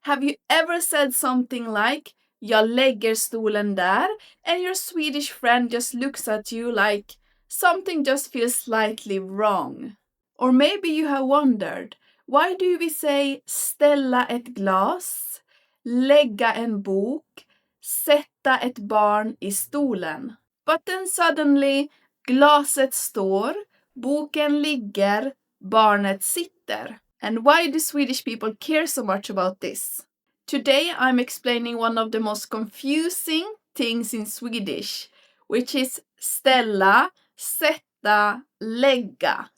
Have you ever said something like "Jag lägger stolen där" and your Swedish friend just looks at you like something just feels slightly wrong? Or maybe you have wondered, why do we say ställa ett glas, lägga en bok, sätta ett barn i stolen? But then suddenly, glaset står, boken ligger, barnet sitter. And why do Swedish people care so much about this? Today I'm explaining one of the most confusing things in Swedish, which is ställa, sätta, lägga,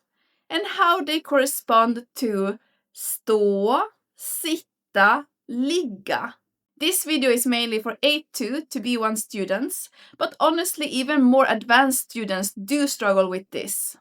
and how they correspond to stå, sitta, ligga. This video is mainly for A2 to B1 students, but honestly even more advanced students do struggle with this.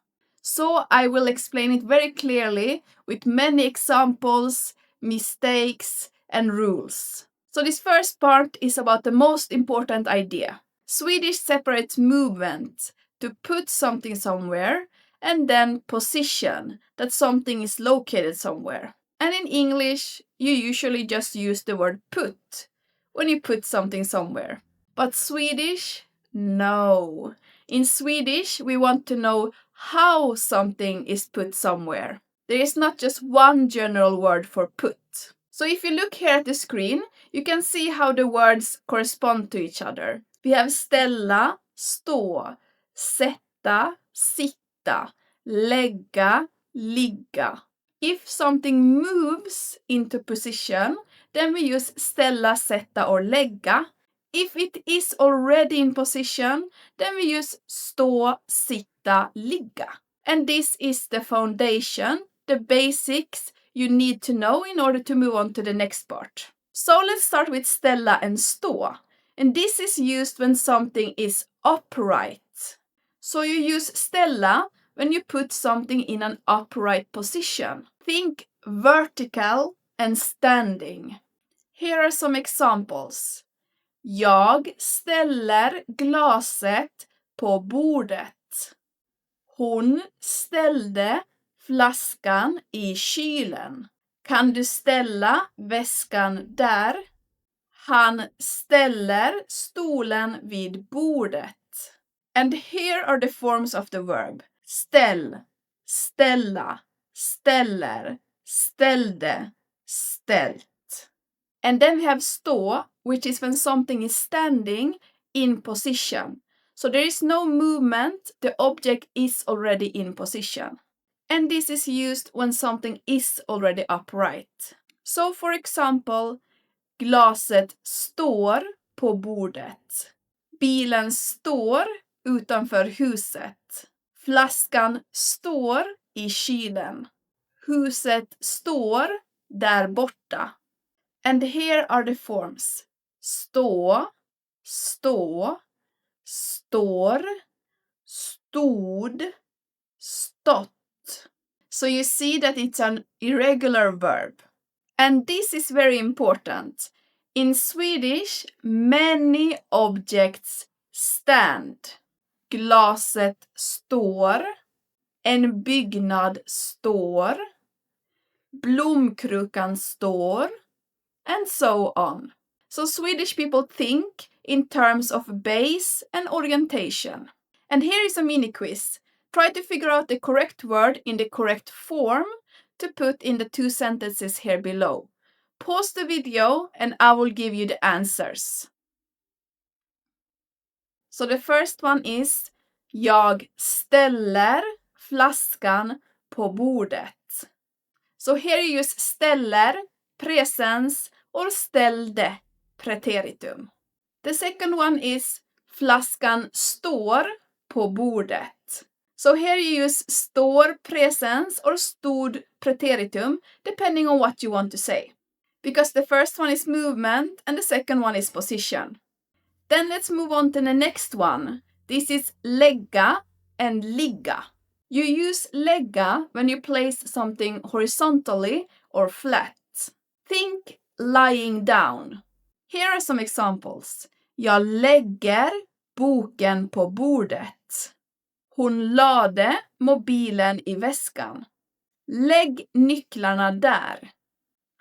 So I will explain it very clearly with many examples, mistakes, and rules. So this first part is about the most important idea. Swedish separates movement, to put something somewhere, and then position, that something is located somewhere. And in English, you usually just use the word put when you put something somewhere. But Swedish? No. In Swedish, we want to know how something is put somewhere. There is not just one general word for put. So if you look here at the screen, you can see how the words correspond to each other. We have ställa, stå, sätta, sitta, lägga, ligga. If something moves into position, then we use ställa, sätta, or lägga. If it is already in position, then we use stå, sitta, ligga. And this is the foundation, the basics you need to know in order to move on to the next part. So let's start with ställa and stå. And this is used when something is upright. So you use ställa when you put something in an upright position. Think vertical and standing. Here are some examples. Jag ställer glaset på bordet. Hon ställde flaskan i kylen. Kan du ställa väskan där? Han ställer stolen vid bordet. And here are the forms of the verb. Ställ, ställa, ställer, ställde, ställt. And then we have stå, which is when something is standing in position. So there is no movement, the object is already in position. And this is used when something is already upright. So for example, glaset står på bordet. Bilen står utanför huset. Flaskan står i kylen. Huset står där borta. And here are the forms. Stå, stå, står, stod, stått. So you see that it's an irregular verb. And this is very important. In Swedish, many objects stand. Glaset står. En byggnad står. Blomkrukan står. And so on. So Swedish people think in terms of base and orientation. And here is a mini quiz. Try to figure out the correct word in the correct form to put in the two sentences here below. Pause the video and I will give you the answers. So the first one is Jag ställer flaskan på bordet. So here you use ställer, presens, or ställde, preteritum. The second one is flaskan står på bordet. So here you use står, presens, or stod, preteritum, depending on what you want to say. Because the first one is movement and the second one is position. Then let's move on to the next one. This is lägga and ligga. You use lägga when you place something horizontally or flat. Think lying down. Here are some examples. Jag lägger boken på bordet. Hon lade mobilen i väskan. Lägg nycklarna där.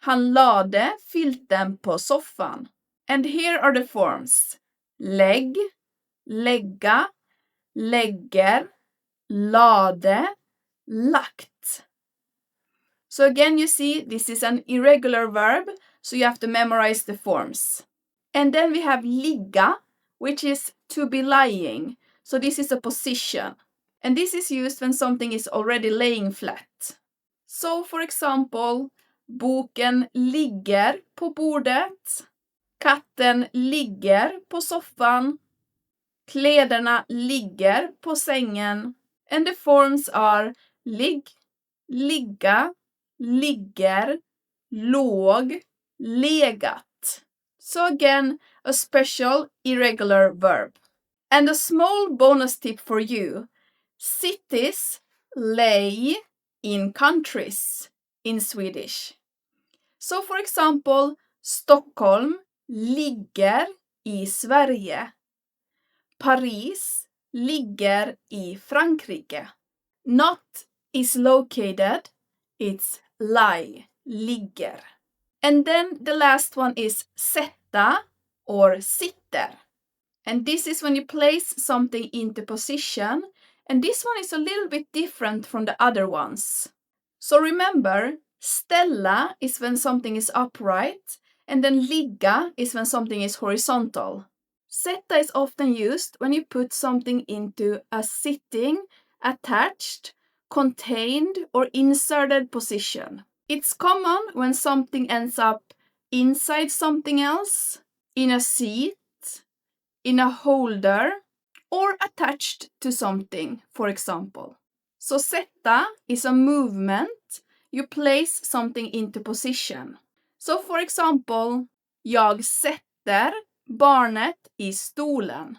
Han lade filten på soffan. And here are the forms. Lägg, lägga, lägger, lade, lagt. So again, you see, this is an irregular verb, so you have to memorize the forms. And then we have ligga, which is to be lying. So this is a position. And this is used when something is already laying flat. So for example, boken ligger på bordet. Katten ligger på soffan. Kläderna ligger på sängen. And the forms are ligg, ligga, ligger, låg, legat. So again, a special irregular verb. And a small bonus tip for you. Cities lay in countries in Swedish. So for example, Stockholm ligger i Sverige. Paris ligger i Frankrike. Not is located, it's lie, ligger. And then the last one is sätta or sitter. And this is when you place something into position. And this one is a little bit different from the other ones. So remember, ställa is when something is upright, and then ligga is when something is horizontal. Sätta is often used when you put something into a sitting, attached, contained, or inserted position. It's common when something ends up inside something else, in a seat, in a holder, or attached to something, for example. So sätta is a movement. You place something into position. So for example, jag sätter barnet i stolen.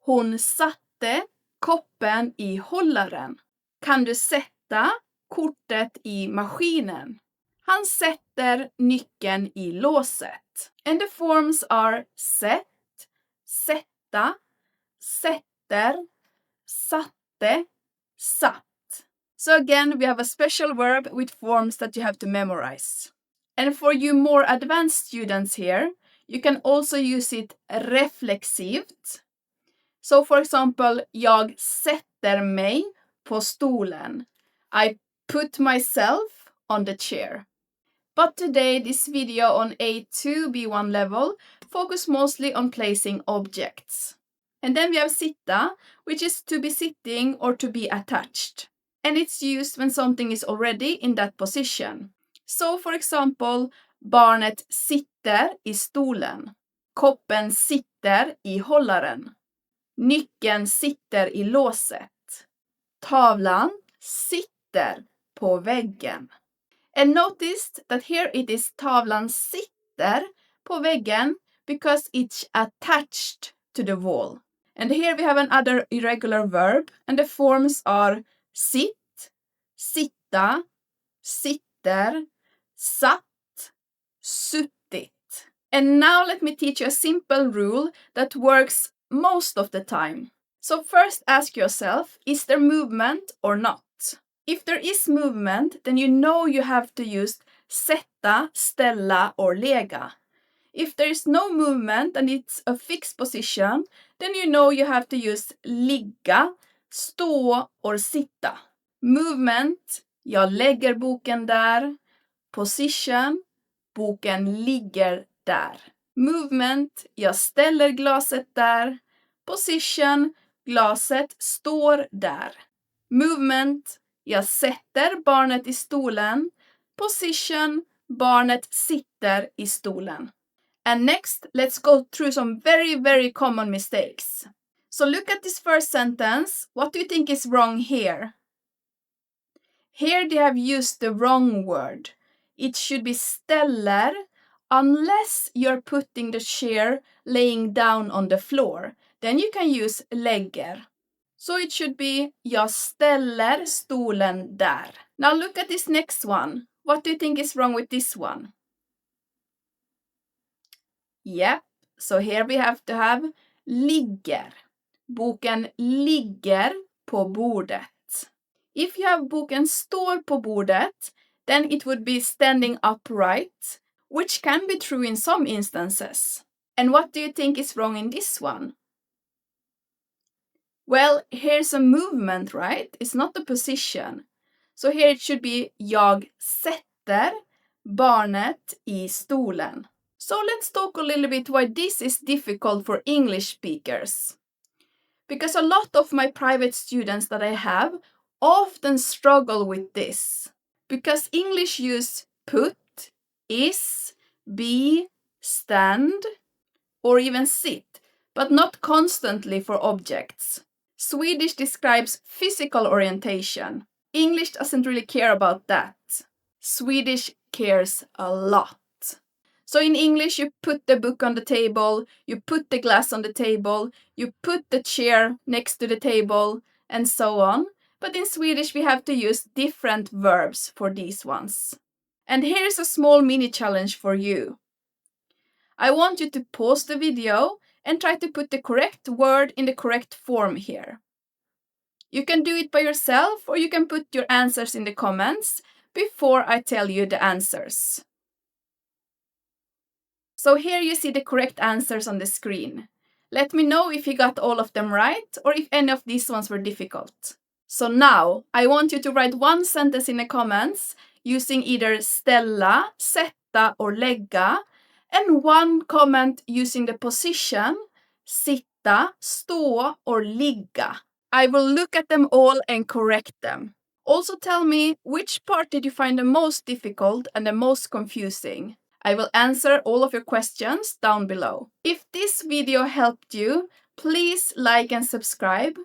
Hon satte koppen i hållaren. Kan du sätta kortet i maskinen? Han sätter nyckeln i låset. And the forms are sätt, sätta, sätter, satte, satt. So again, we have a special verb with forms that you have to memorize. And for you more advanced students here, you can also use it reflexivt. So for example, jag sätter mig på stolen. I put myself on the chair. But today, this video on A2 B1 level focus mostly on placing objects. And then we have sitta, which is to be sitting or to be attached. And it's used when something is already in that position. So for example, barnet sitter i stolen. Koppen sitter i hållaren. Nyckeln sitter i låset. Tavlan sitter på väggen. And notice that here it is tavlan sitter på väggen because it's attached to the wall. And here we have another irregular verb, and the forms are sitt, sitta, sitter, satt, suttit. And now let me teach you a simple rule that works most of the time. So first ask yourself, is there movement or not? If there is movement, then you know you have to use sätta, ställa, or lägga. If there is no movement and it's a fixed position, then you know you have to use ligga, stå, or sitta. Movement, jag lägger boken där. Position, boken ligger där. Movement, jag ställer glaset där. Position, glaset står där. Movement, jag sätter barnet i stolen. Position, barnet sitter i stolen. And next, let's go through some very common mistakes. So look at this first sentence. What do you think is wrong here? Here they have used the wrong word. It should be ställer unless you're putting the chair laying down on the floor. Then you can use lägger. So it should be jag ställer stolen där. Now look at this next one. What do you think is wrong with this one? Yep, so here we have to have ligger. Boken ligger på bordet. If you have boken står på bordet, then it would be standing upright. which can be true in some instances. And what do you think is wrong in this one? Well, here's a movement, right? It's not a position. So here it should be jag sätter barnet i stolen. So let's talk a little bit why this is difficult for English speakers. Because a lot of my private students that I have often struggle with this. Because English use put, is, be, stand, or even sit, but not constantly for objects. Swedish describes physical orientation. English doesn't really care about that. Swedish cares a lot. So in English, you put the book on the table, you put the glass on the table, you put the chair next to the table, and so on. But in Swedish, we have to use different verbs for these ones. And here's a small mini challenge for you. I want you to pause the video and try to put the correct word in the correct form here. You can do it by yourself, or you can put your answers in the comments before I tell you the answers. So here you see the correct answers on the screen. Let me know if you got all of them right, or if any of these ones were difficult. So now, I want you to write one sentence in the comments using either ställa, sätta, or lägga, and one comment using the position sitta, stå, or ligga. I will look at them all and correct them. Also tell me which part did you find the most difficult and the most confusing. I will answer all of your questions down below. If this video helped you, please like and subscribe.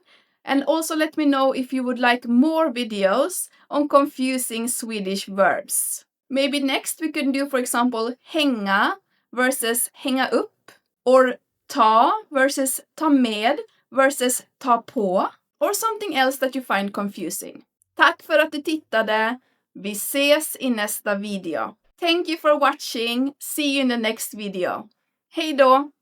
And also let me know if you would like more videos on confusing Swedish verbs. Maybe next we can do, for example, hänga versus hänga upp, or ta versus ta med versus ta på, or something else that you find confusing. Tack för att du tittade. Vi ses i nästa video. Thank you for watching. See you in the next video. Hej då!